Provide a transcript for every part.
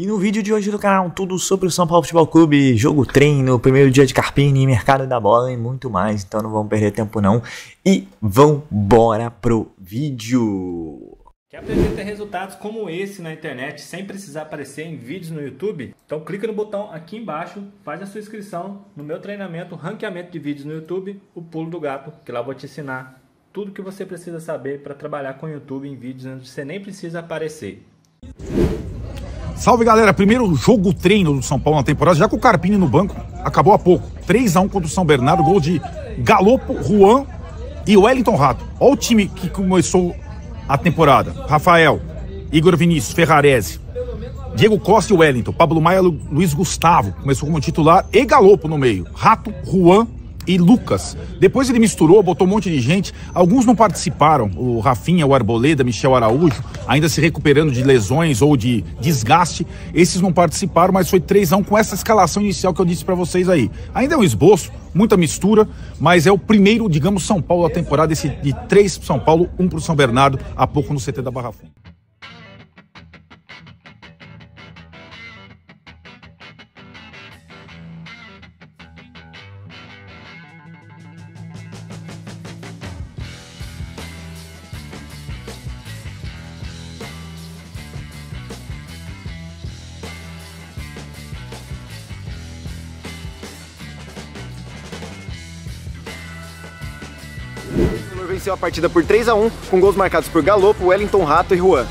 E no vídeo de hoje do canal, tudo sobre o São Paulo Futebol Clube, jogo treino, primeiro dia de Carpini, mercado da bola e muito mais. Então não vamos perder tempo não e vambora pro vídeo. Quer aprender a ter resultados como esse na internet sem precisar aparecer em vídeos no YouTube? Então clica no botão aqui embaixo, faz a sua inscrição no meu treinamento, ranqueamento de vídeos no YouTube, o Pulo do Gato, que lá eu vou te ensinar tudo que você precisa saber para trabalhar com o YouTube em vídeos onde você nem precisa aparecer. Salve galera, primeiro jogo treino do São Paulo na temporada, já com o Carpini no banco, acabou há pouco, 3-1 contra o São Bernardo, gol de Galopo, Juan e Wellington Rato. Olha o time que começou a temporada: Rafael, Igor Vinícius, Ferrarese, Diego Costa e Wellington, Pablo Maia, Luiz Gustavo, começou como titular, e Galopo no meio, Rato, Juan e Lucas. Depois ele misturou, botou um monte de gente, alguns não participaram, o Rafinha, o Arboleda, Michel Araújo, ainda se recuperando de lesões ou de desgaste, esses não participaram, mas foi 3-1 com essa escalação inicial que eu disse pra vocês aí. Ainda é um esboço, muita mistura, mas é o primeiro, digamos, São Paulo da temporada, esse de 3 pro São Paulo, 1 pro São Bernardo, há pouco no CT da Barra Funda. O Tricolor venceu a partida por 3-1, com gols marcados por Galopo, Wellington Rato e Juan.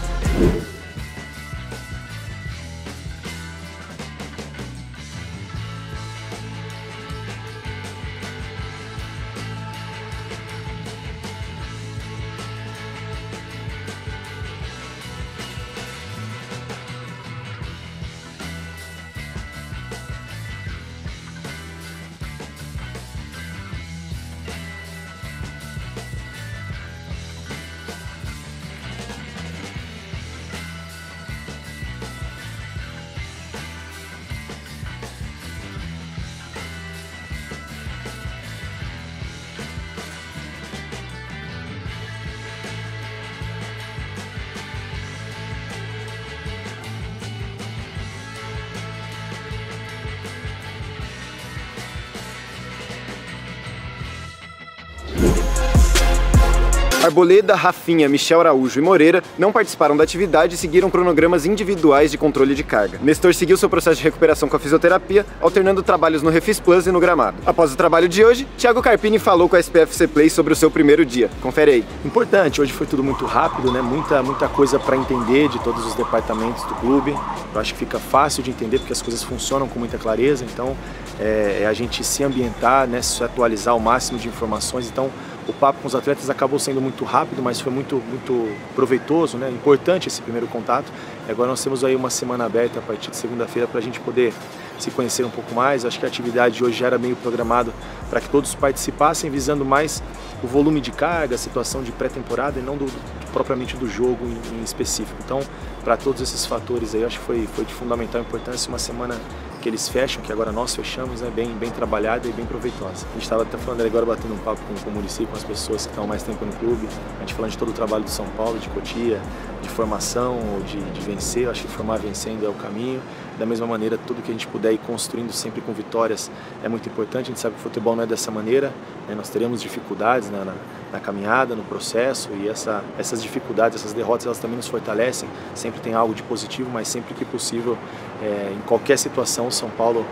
Arboleda, Rafinha, Michel Araújo e Moreira não participaram da atividade e seguiram cronogramas individuais de controle de carga. Nestor seguiu seu processo de recuperação com a fisioterapia, alternando trabalhos no Refis Plus e no gramado. Após o trabalho de hoje, Thiago Carpini falou com a SPFC Play sobre o seu primeiro dia. Confere aí. Importante, hoje foi tudo muito rápido, né? Muita coisa para entender de todos os departamentos do clube. Eu acho que fica fácil de entender porque as coisas funcionam com muita clareza, então é a gente se ambientar, né? Se atualizar o máximo de informações. Então o papo com os atletas acabou sendo muito rápido, mas foi muito proveitoso, né? Importante esse primeiro contato. E agora nós temos aí uma semana aberta a partir de segunda-feira para a gente poder se conhecer um pouco mais. Acho que a atividade de hoje já era meio programado para que todos participassem, visando mais o volume de carga, a situação de pré-temporada e não propriamente do jogo em específico. Então, para todos esses fatores aí, acho que foi de fundamental importância uma semana que eles fecham, que agora nós fechamos, né, bem trabalhada e bem proveitosa. A gente estava até falando agora, batendo um papo com o município, com as pessoas que estão há mais tempo no clube, a gente falando de todo o trabalho do São Paulo, de Cotia, de formação, de vencer. Eu acho que formar vencendo é o caminho. Da mesma maneira, tudo que a gente puder ir construindo sempre com vitórias é muito importante. A gente sabe que o futebol não é dessa maneira, né? Nós teremos dificuldades na caminhada, no processo, e essas dificuldades, essas derrotas, elas também nos fortalecem. Sempre tem algo de positivo, mas sempre que possível, em qualquer situação, o São Paulo,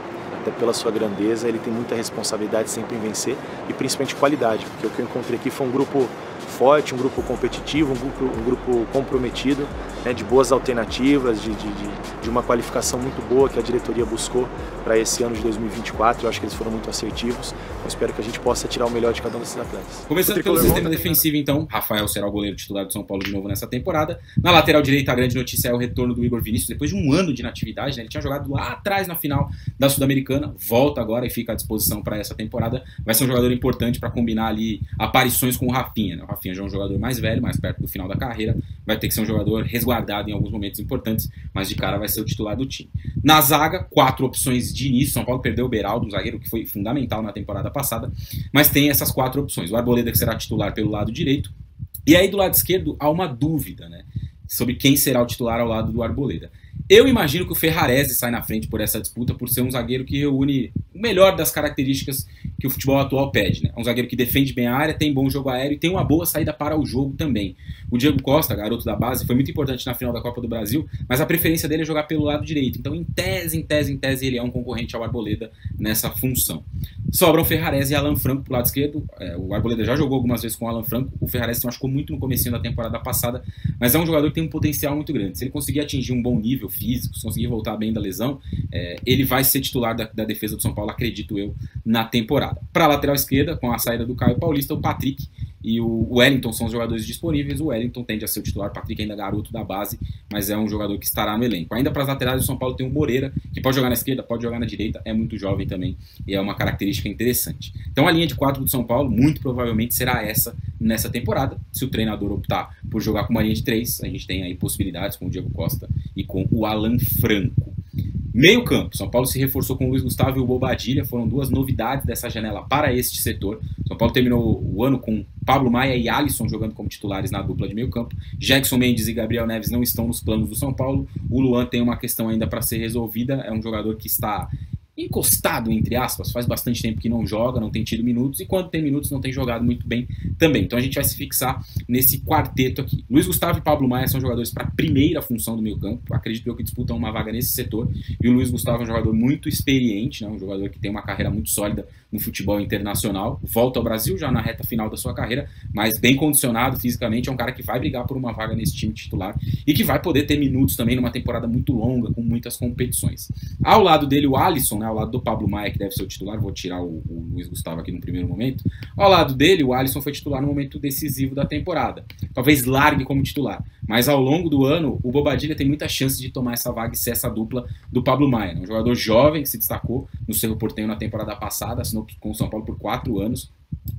até pela sua grandeza, ele tem muita responsabilidade sempre em vencer e principalmente qualidade, porque o que eu encontrei aqui foi um grupo forte, um grupo competitivo, um grupo comprometido, né, de boas alternativas, de uma qualificação muito boa que a diretoria buscou para esse ano de 2024. Eu acho que eles foram muito assertivos. Eu espero que a gente possa tirar o melhor de cada um desses atletas. Começando pelo sistema defensivo, então, Rafael será o goleiro titular do São Paulo de novo nessa temporada. Na lateral direita, a grande notícia é o retorno do Igor Vinícius, depois de um ano de inatividade, né? Ele tinha jogado lá atrás na final da Sul-Americana, volta agora e fica à disposição para essa temporada. Vai ser um jogador importante para combinar ali aparições com o Rafinha, né? O Rafinha já é um jogador mais velho, mais perto do final da carreira, vai ter que ser um jogador resguardado em alguns momentos importantes, mas de cara vai ser o titular do time. Na zaga, 4 opções de início. São Paulo perdeu o Beraldo, um zagueiro que foi fundamental na temporada passada, mas tem essas 4 opções. O Arboleda, que será titular pelo lado direito, e aí do lado esquerdo há uma dúvida, né? sobre quem será o titular ao lado do Arboleda. Eu imagino que o Ferrarese sai na frente por essa disputa, por ser um zagueiro que reúne o melhor das características que o futebol atual pede, né? É um zagueiro que defende bem a área, tem bom jogo aéreo e tem uma boa saída para o jogo também. O Diego Costa, garoto da base, foi muito importante na final da Copa do Brasil, mas a preferência dele é jogar pelo lado direito. Então, em tese, ele é um concorrente ao Arboleda nessa função. Sobram o Ferrarese e Alan Franco pro lado esquerdo. O Arboleda já jogou algumas vezes com o Alan Franco. O Ferrarese se machucou muito no comecinho da temporada passada, mas é um jogador que tem um potencial muito grande. Se ele conseguir atingir um bom nível físico, se conseguir voltar bem da lesão, ele vai ser titular da defesa do São Paulo, acredito eu, na temporada. Para a lateral esquerda, com a saída do Caio Paulista, o Patrick e o Wellington são os jogadores disponíveis. O Wellington tende a ser o titular, o Patrick ainda é garoto da base, mas é um jogador que estará no elenco. Ainda para as laterais, o São Paulo tem o Moreira, que pode jogar na esquerda, pode jogar na direita, é muito jovem também e é uma característica interessante. Então a linha de 4 do São Paulo muito provavelmente será essa nessa temporada. Se o treinador optar por jogar com uma linha de 3, a gente tem aí possibilidades com o Diego Costa e com o Alan Franco. Meio campo, São Paulo se reforçou com o Luiz Gustavo e o Bobadilha, foram duas novidades dessa janela para este setor. São Paulo terminou o ano com Pablo Maia e Alisson jogando como titulares na dupla de meio campo. Jackson Mendes e Gabriel Neves não estão nos planos do São Paulo. O Luan tem uma questão ainda para ser resolvida, é um jogador que está encostado, entre aspas, faz bastante tempo que não joga, não tem tido minutos, e quando tem minutos não tem jogado muito bem também. Então a gente vai se fixar nesse quarteto aqui. Luiz Gustavo e Pablo Maia são jogadores para a primeira função do meio campo, acredito eu que disputam uma vaga nesse setor, e o Luiz Gustavo é um jogador muito experiente, né? Um jogador que tem uma carreira muito sólida no futebol internacional, volta ao Brasil já na reta final da sua carreira, mas bem condicionado fisicamente, é um cara que vai brigar por uma vaga nesse time titular, e que vai poder ter minutos também numa temporada muito longa, com muitas competições. Ao lado dele o Alisson, né? Ao lado do Pablo Maia, que deve ser o titular, vou tirar o Luiz Gustavo aqui no primeiro momento. Ao lado dele, o Alisson foi titular no momento decisivo da temporada. Talvez largue como titular, mas ao longo do ano, o Bobadilha tem muita chance de tomar essa vaga e ser essa dupla do Pablo Maia. Um jogador jovem que se destacou no Cerro Porteño na temporada passada, assinou com o São Paulo por 4 anos.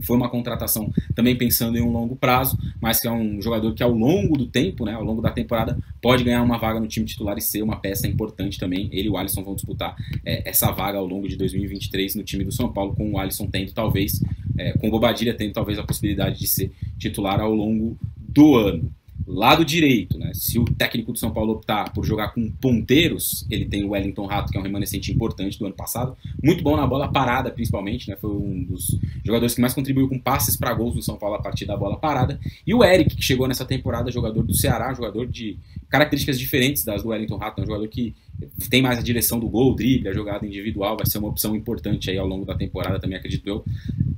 Foi uma contratação também pensando em um longo prazo, mas que é um jogador que ao longo do tempo, né, ao longo da temporada, pode ganhar uma vaga no time titular e ser uma peça importante também. Ele e o Alisson vão disputar essa vaga ao longo de 2023 no time do São Paulo, com o Alisson tendo talvez, com o Bobadilha tendo talvez a possibilidade de ser titular ao longo do ano. Lado direito, né? Se o técnico do São Paulo optar por jogar com ponteiros, ele tem o Wellington Rato, que é um remanescente importante do ano passado, muito bom na bola parada principalmente, né? Foi um dos jogadores que mais contribuiu com passes para gols do São Paulo a partir da bola parada. E o Eric, que chegou nessa temporada, jogador do Ceará, jogador de características diferentes das do Wellington Rato, um jogador que tem mais a direção do gol, drible, a jogada individual, vai ser uma opção importante aí ao longo da temporada também, acredito eu.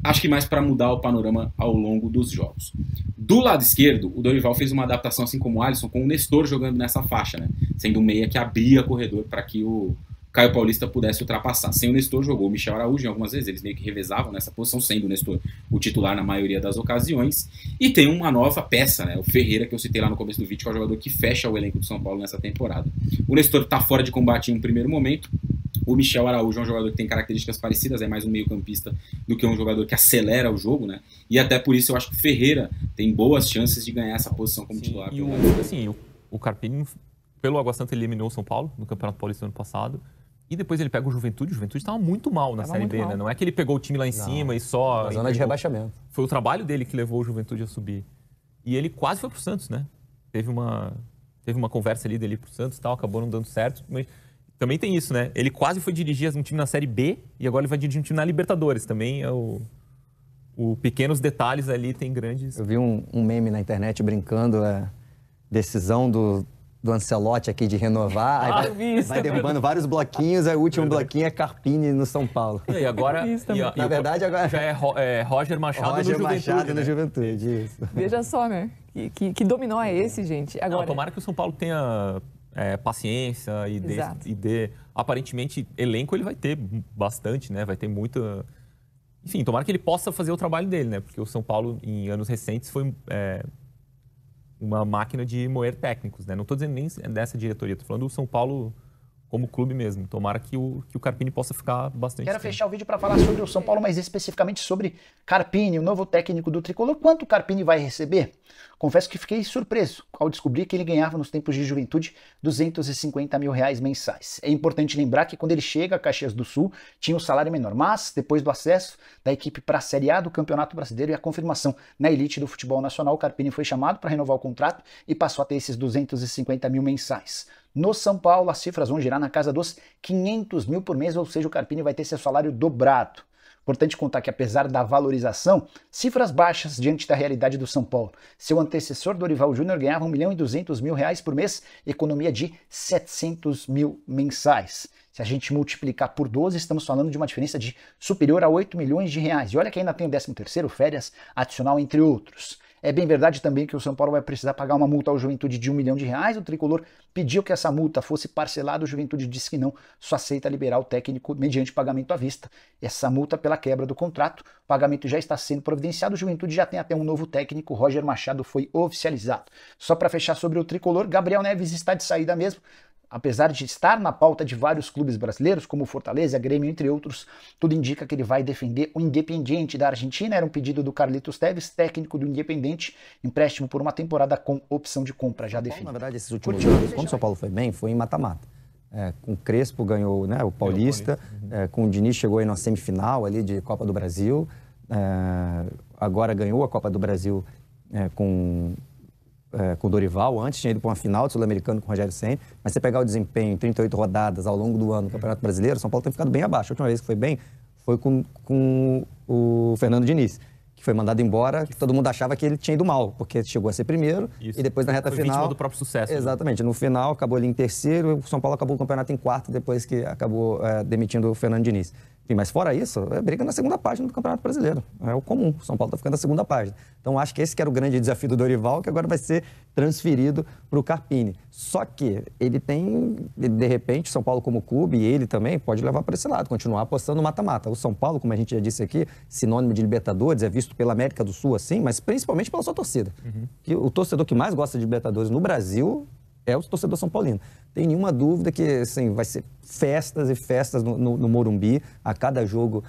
Acho que mais para mudar o panorama ao longo dos jogos. Do lado esquerdo, o Dorival fez uma adaptação, assim como o Alisson, com o Nestor jogando nessa faixa, né? Sendo um meia que abria corredor para que o Caio Paulista pudesse ultrapassar. Sem o Nestor, jogou o Michel Araújo em algumas vezes, eles meio que revezavam nessa posição, sendo o Nestor o titular na maioria das ocasiões. E tem uma nova peça, né? O Ferreira, que eu citei lá no começo do vídeo, que é o jogador que fecha o elenco do São Paulo nessa temporada. O Nestor está fora de combate em um primeiro momento. O Michel Araújo é um jogador que tem características parecidas, é mais um meio-campista do que um jogador que acelera o jogo, né? E até por isso eu acho que o Ferreira tem boas chances de ganhar essa posição como titular. E o Carpini, pelo Água Santa, ele eliminou o São Paulo no Campeonato Paulista do ano passado. E depois ele pega o Juventude estava muito mal na Série B, né? Não é que ele pegou o time lá em cima e só... Na zona de rebaixamento. Foi o trabalho dele que levou o Juventude a subir. E ele quase foi pro Santos, né? Teve uma conversa ali dele pro Santos e tal, acabou não dando certo, mas... Também tem isso, né? Ele quase foi dirigir um time na Série B e agora ele vai dirigir um time na Libertadores. Também é o pequenos detalhes ali tem grandes... Eu vi um meme na internet brincando, a decisão do Ancelotti aqui de renovar, aí vai derrubando vários bloquinhos, aí o último bloquinho é Carpini no São Paulo. E agora... Na verdade, agora... Já é Roger Machado no Juventude. Isso. Veja só, né? Que dominó é esse, gente? Agora... Não, tomara que o São Paulo tenha... paciência e dê... Aparentemente, elenco ele vai ter bastante, né? Vai ter muita... Enfim, tomara que ele possa fazer o trabalho dele, né? Porque o São Paulo, em anos recentes, foi uma máquina de moer técnicos, né? Não estou dizendo nem dessa diretoria, estou falando do São Paulo como clube mesmo. Tomara que o Carpini possa ficar bastante Quero tempo. fechar o vídeo para falar sobre o São Paulo, mas especificamente sobre Carpini, o novo técnico do Tricolor. Quanto o Carpini vai receber? Confesso que fiquei surpreso ao descobrir que ele ganhava nos tempos de juventude R$250 mil mensais. É importante lembrar que quando ele chega a Caxias do Sul, tinha um salário menor, mas depois do acesso da equipe para a Série A do Campeonato Brasileiro e a confirmação na elite do futebol nacional, o Carpini foi chamado para renovar o contrato e passou a ter esses R$250 mil mensais. No São Paulo, as cifras vão girar na casa dos R$500 mil por mês, ou seja, o Carpini vai ter seu salário dobrado. Importante contar que, apesar da valorização, cifras baixas diante da realidade do São Paulo. Seu antecessor, Dorival Júnior, ganhava R$1.200.000 por mês, economia de R$700 mil mensais. Se a gente multiplicar por 12, estamos falando de uma diferença de superior a R$8 milhões. E olha que ainda tem o 13º, férias, adicional, entre outros. É bem verdade também que o São Paulo vai precisar pagar uma multa ao Juventude de R$1 milhão. O Tricolor pediu que essa multa fosse parcelada, o Juventude disse que não, só aceita liberar o técnico mediante pagamento à vista. Essa multa pela quebra do contrato, o pagamento já está sendo providenciado, o Juventude já tem até um novo técnico, Roger Machado foi oficializado. Só para fechar sobre o Tricolor, Gabriel Neves está de saída mesmo. Apesar de estar na pauta de vários clubes brasileiros, como Fortaleza, Grêmio, entre outros, tudo indica que ele vai defender o Independiente da Argentina. Era um pedido do Carlitos Tevez, técnico do Independiente, empréstimo por uma temporada com opção de compra já definida. Na verdade, esses últimos anos, quando o São Paulo foi bem, foi em mata-mata. Com o Crespo ganhou, né, o Paulista, com o Diniz chegou aí na semifinal ali de Copa do Brasil, agora ganhou a Copa do Brasil com o Dorival, antes tinha ido para uma final do Sul-Americano com o Rogério Ceni, mas você pegar o desempenho em 38 rodadas ao longo do ano no Campeonato Brasileiro, o São Paulo tem ficado bem abaixo. A última vez que foi bem foi com o Fernando Diniz, que foi mandado embora, que todo mundo achava que ele tinha ido mal, porque chegou a ser primeiro e depois na reta foi final... vítima do próprio sucesso. Exatamente. No final acabou ele em terceiro, o São Paulo acabou o campeonato em quarto, depois que acabou demitindo o Fernando Diniz. Enfim, mas fora isso, é briga na segunda página do Campeonato Brasileiro. É o comum. O São Paulo está ficando na segunda página. Então, acho que esse que era o grande desafio do Dorival, que agora vai ser transferido para o Carpini. Só que ele tem, de repente, o São Paulo como clube, e ele também pode levar para esse lado, continuar apostando no mata-mata. O São Paulo, como a gente já disse aqui, sinônimo de Libertadores, é visto pela América do Sul assim, mas principalmente pela sua torcida. Que o torcedor que mais gosta de Libertadores no Brasil é o torcedor São Paulino. Tem nenhuma dúvida que assim, vai ser festas e festas no Morumbi a cada jogo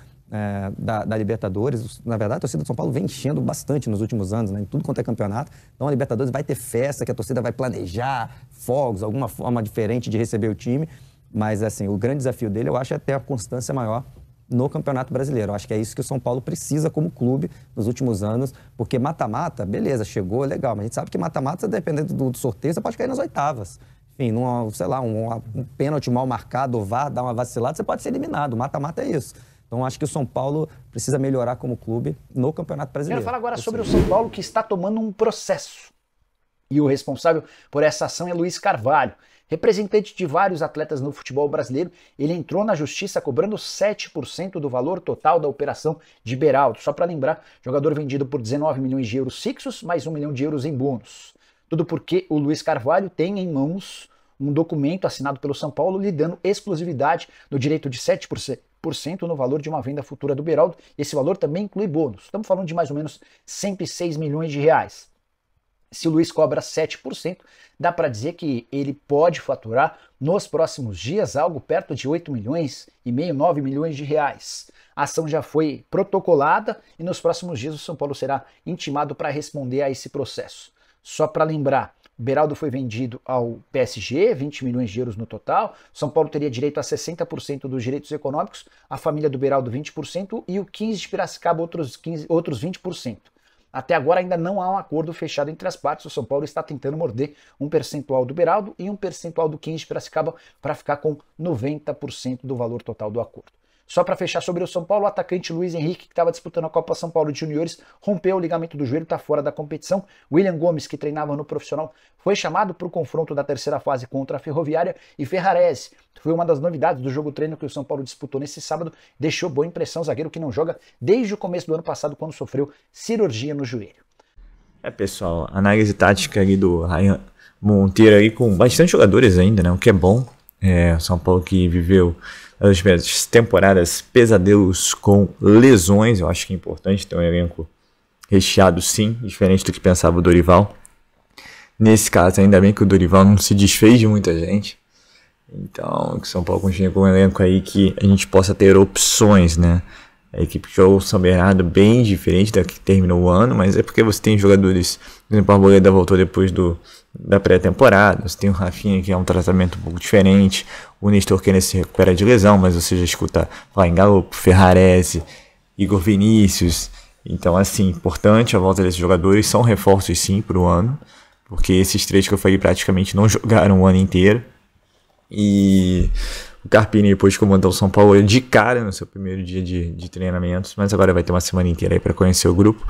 da Libertadores. Na verdade, a torcida do São Paulo vem enchendo bastante nos últimos anos, né, em tudo quanto é campeonato. Então a Libertadores vai ter festa, que a torcida vai planejar fogos, alguma forma diferente de receber o time. Mas assim, o grande desafio dele, eu acho, é ter a constância maior no Campeonato Brasileiro. Eu acho que é isso que o São Paulo precisa como clube nos últimos anos, porque mata-mata, beleza, chegou, legal, mas a gente sabe que mata-mata, dependendo do sorteio, você pode cair nas oitavas. Enfim, sei lá, um pênalti mal marcado, ou dar uma vacilada, você pode ser eliminado. Mata-mata é isso. Então, acho que o São Paulo precisa melhorar como clube no Campeonato Brasileiro. Quero falar agora sobre o São Paulo, que está tomando um processo. E o responsável por essa ação é Luiz Carvalho. Representante de vários atletas no futebol brasileiro, ele entrou na justiça cobrando 7% do valor total da operação de Beraldo. Só para lembrar, jogador vendido por 19 milhões de euros fixos, mais 1 milhão de euros em bônus. Tudo porque o Luiz Carvalho tem em mãos um documento assinado pelo São Paulo lhe dando exclusividade no direito de 7% no valor de uma venda futura do Beraldo. Esse valor também inclui bônus. Estamos falando de mais ou menos 106 milhões de reais. Se o Luiz cobra 7%, dá para dizer que ele pode faturar nos próximos dias algo perto de 8 milhões e meio, 9 milhões de reais. A ação já foi protocolada e nos próximos dias o São Paulo será intimado para responder a esse processo. Só para lembrar, o Beraldo foi vendido ao PSG, 20 milhões de euros no total. O São Paulo teria direito a 60% dos direitos econômicos, a família do Beraldo 20% e o 15 de Piracicaba outros 20%. Até agora ainda não há um acordo fechado entre as partes. O São Paulo está tentando morder um percentual do Beraldo e um percentual do 15 de Piracicaba para ficar com 90% do valor total do acordo. Só para fechar sobre o São Paulo, o atacante Luiz Henrique, que estava disputando a Copa São Paulo de Juniores, rompeu o ligamento do joelho, está fora da competição. William Gomes, que treinava no profissional, foi chamado para o confronto da terceira fase contra a Ferroviária, e Ferrarese foi uma das novidades do jogo treino que o São Paulo disputou nesse sábado, deixou boa impressão, zagueiro que não joga desde o começo do ano passado, quando sofreu cirurgia no joelho. Pessoal, análise tática ali do Ryan Monteiro aí, com bastante jogadores ainda, né, o que é bom. O São Paulo que viveu nas primeiras temporadas pesadelos com lesões. Eu acho que é importante ter um elenco recheado, sim, diferente do que pensava o Dorival. Nesse caso, ainda bem que o Dorival não se desfez de muita gente. Então, que São Paulo continue com um elenco aí que a gente possa ter opções, né? A equipe jogou o São Bernardo bem diferente da que terminou o ano, mas é porque você tem jogadores, por exemplo, a Arboleda voltou depois da pré-temporada, você tem o Rafinha que é um tratamento um pouco diferente, o Nestor Kennedy se recupera de lesão, mas você já escuta falar em Galopo, Ferrarese, Igor Vinícius. Então, assim, importante a volta desses jogadores, são reforços sim para o ano, porque esses 3 que eu falei praticamente não jogaram o ano inteiro. E o Carpini depois comandou o São Paulo de cara no seu primeiro dia de treinamentos, mas agora vai ter uma semana inteira aí para conhecer o grupo.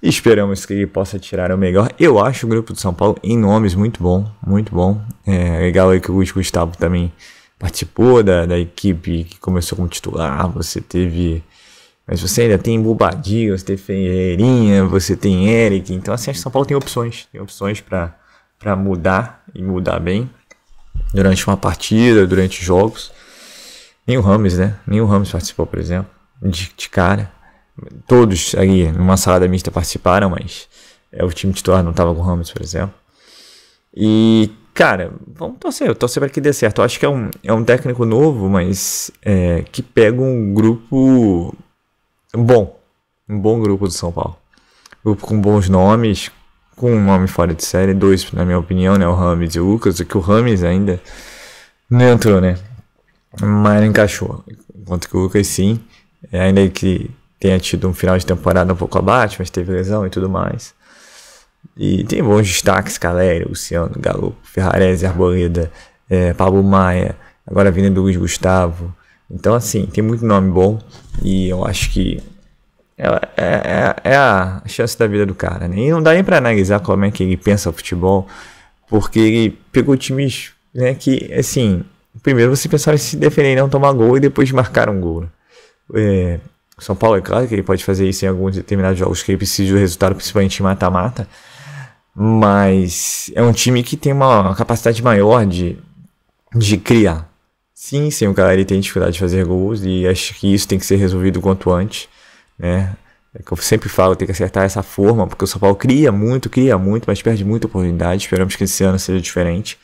E esperamos que ele possa tirar o melhor. Eu acho o grupo do São Paulo em nomes muito bom, muito bom. É legal aí que o Luiz Gustavo também participou da equipe que começou como titular. Você teve... Mas você ainda tem Bubadinho, você tem Ferreirinha, você tem Eric. Então assim, acho que São Paulo tem opções para mudar e mudar bem durante uma partida, durante jogos. Nem o Rames, né? Nem o Rames participou, por exemplo, de cara. Todos ali numa salada mista participaram, mas o time titular não estava com o Rames, por exemplo. E, cara, vamos torcer para que dê certo. Eu acho que é um técnico novo, mas que pega um grupo bom. Um bom grupo do São Paulo. Grupo com bons nomes, com um nome fora de série, 2, na minha opinião, né? O Rames e o Lucas, que o Rames ainda não entrou, né? Mas não encaixou. Enquanto que o Lucas sim, ainda que tenha tido um final de temporada um pouco abaixo, mas teve lesão e tudo mais. E tem bons destaques, Caleri, Luciano, Galo, Ferrarese, Arboleda, Pablo Maia, agora vindo do Luiz Gustavo. Então, assim, tem muito nome bom e eu acho que é a chance da vida do cara, né? E não dá nem pra analisar como é que ele pensa o futebol, porque ele pegou times, né, que, assim, primeiro você pensava em se defender e não tomar gol e depois marcar um gol. O São Paulo, é claro que ele pode fazer isso em alguns determinados jogos que ele precisa do resultado, principalmente em mata-mata, mas é um time que tem uma capacidade maior de criar. Sim, o cara ele tem dificuldade de fazer gols e acho que isso tem que ser resolvido o quanto antes, né? É que eu sempre falo, tem que acertar essa forma, porque o São Paulo cria muito, mas perde muita oportunidade. Esperamos que esse ano seja diferente.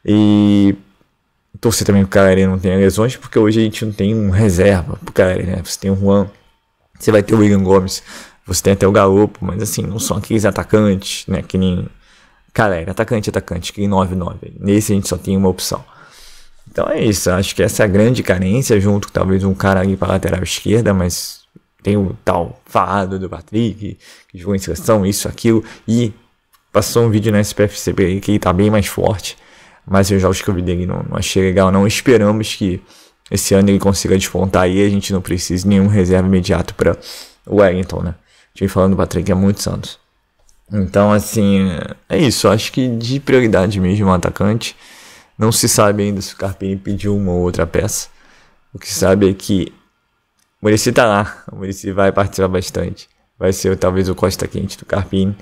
E torcer também que o Caleri não tenha lesões, porque hoje a gente não tem um reserva pro Caleri, né? Você tem o Juan, você vai ter o William Gomes, você tem até o Galopo, mas assim, não são aqueles atacantes, né? Que nem Caleri, atacante, que nem 9-9. Nesse a gente só tem uma opção. Então é isso, acho que essa é a grande carência, junto com talvez um cara ali para lateral esquerda, mas tem o tal Fado do Patrick, que jogou em seleção, isso, aquilo, e passou um vídeo na SPFCB aí que ele tá bem mais forte, mas os jogos que eu vi dele não achei legal, não. Esperamos que esse ano ele consiga despontar e a gente não precise de nenhum reserva imediato para o Wellington, né? Estive falando do Patrick há muitos anos. Então, assim, é isso, acho que de prioridade mesmo um atacante. Não se sabe ainda se o Carpini pediu uma ou outra peça. O que se sabe é que o Muricy tá lá. O Muricy vai participar bastante. Vai ser talvez o Costa Quente do Carpini.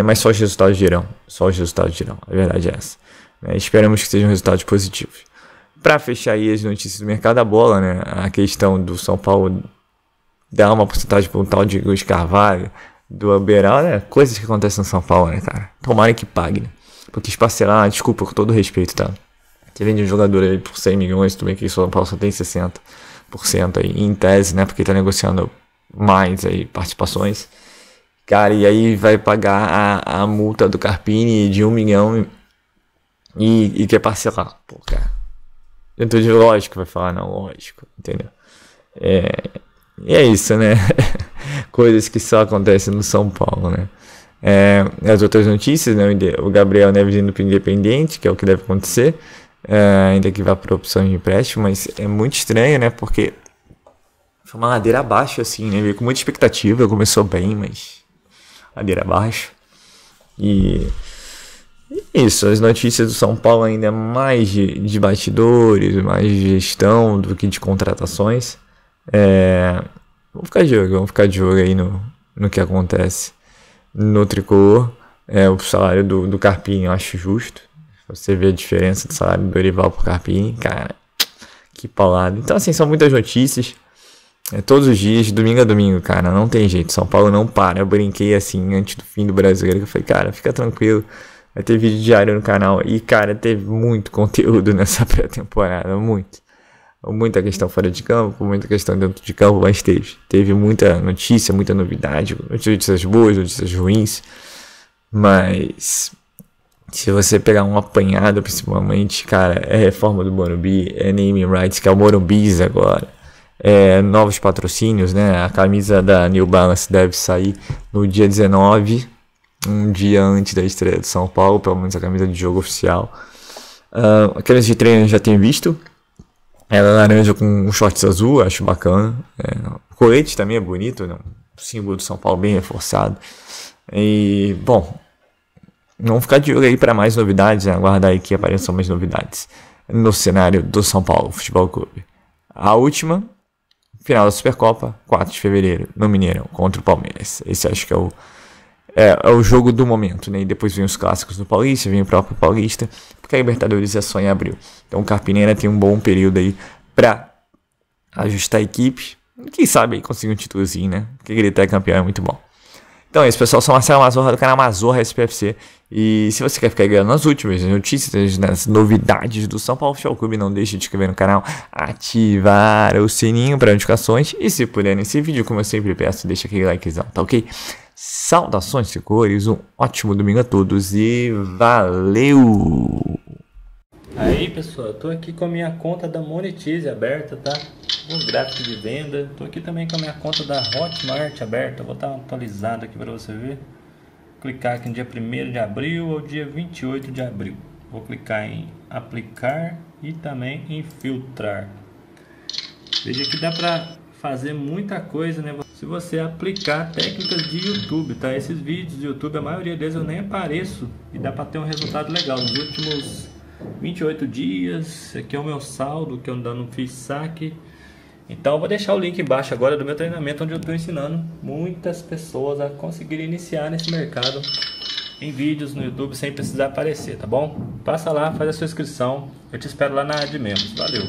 Mas só os resultados dirão. A verdade é essa. Esperamos que sejam resultados positivos. Para fechar aí as notícias do mercado da bola, né? A questão do São Paulo dar uma porcentagem para um tal de Luiz Carvalho, do Alberal, né? Coisas que acontecem no São Paulo, né, cara? Tomara que pague, né? Porque parcelar, desculpa, com todo respeito, tá? Você vende um jogador aí por 100 milhões, tudo bem que o São Paulo só tem 60% aí, em tese, né? Porque tá negociando mais aí participações. Cara, e aí vai pagar a multa do Carpini de 1 milhão e quer parcelar. Pô, cara. Dentro de lógico, vai falar, não, lógico, entendeu? E é isso, né? Coisas que só acontecem no São Paulo, né? As outras notícias, né? O Gabriel Neves indo para o Independente, que é o que deve acontecer, ainda que vá para opção de empréstimo, mas é muito estranho, né? Porque foi uma ladeira abaixo, assim, né? Veio com muita expectativa, começou bem, mas ladeira abaixo. E isso, as notícias do São Paulo ainda é mais de bastidores, mais de gestão do que de contratações. Vamos ficar de olho aí no que acontece no tricolor. O salário do Carpini eu acho justo. Você vê a diferença do salário do Dorival pro Carpini, cara, que paulada. Então, assim, são muitas notícias. Todos os dias, domingo a domingo, cara, não tem jeito. São Paulo não para. Eu brinquei assim antes do fim do Brasileiro, que eu falei, cara, fica tranquilo, Vai ter vídeo diário no canal. E, cara, teve muito conteúdo nessa pré-temporada. Muita questão fora de campo, muita questão dentro de campo, mas teve muita notícia, muita novidade, notícias boas, notícias ruins, mas se você pegar um apanhado, principalmente, cara, é reforma do Morumbi, é naming rights, que é o Morumbis agora, novos patrocínios, né? A camisa da New Balance deve sair no dia 19, um dia antes da estreia do São Paulo, pelo menos a camisa de jogo oficial. Aqueles de treino eu já tenho visto. Ela é laranja com um shorts azul, acho bacana. O colete também é bonito, né? O símbolo do São Paulo bem reforçado. E, bom, vamos ficar de olho aí para mais novidades, né? Aguardar aí que apareçam mais novidades no cenário do São Paulo Futebol Clube. A última, final da Supercopa, 4 de fevereiro, no Mineirão, contra o Palmeiras. Esse acho que é o jogo do momento, né? E depois vem os clássicos do Paulista, vem o próprio Paulista, porque a Libertadores é só em abril. Então o Carpini ainda tem um bom período aí pra ajustar a equipe. Quem sabe aí conseguir um títulozinho, né? Porque gritar campeão é muito bom. Então é isso, pessoal. Sou Marcelo Mazorra do canal Mazorra SPFC. E se você quer ficar ligado nas últimas notícias, nas novidades do São Paulo Futebol Clube, não deixe de inscrever no canal, ativar o sininho para notificações. E se puder nesse vídeo, como eu sempre peço, deixa aquele likezão, tá ok? Saudações de cores, um ótimo domingo a todos e valeu! Aí pessoal, eu tô aqui com a minha conta da Monetize aberta, tá? O gráfico de venda. Tô aqui também com a minha conta da Hotmart aberta. Vou dar uma atualizada aqui para você ver. Clicar aqui no dia 1º de abril ou dia 28 de abril. Vou clicar em aplicar e também em filtrar. Veja que dá para fazer muita coisa, né? Se você aplicar técnicas de YouTube, tá? Esses vídeos do YouTube, a maioria deles eu nem apareço e dá para ter um resultado legal. Nos últimos 28 dias, esse aqui é o meu saldo, que eu ainda não fiz saque. Então eu vou deixar o link embaixo agora do meu treinamento, onde eu estou ensinando muitas pessoas a conseguirem iniciar nesse mercado em vídeos no YouTube sem precisar aparecer, tá bom? Passa lá, faz a sua inscrição, eu te espero lá na área de membros. Valeu!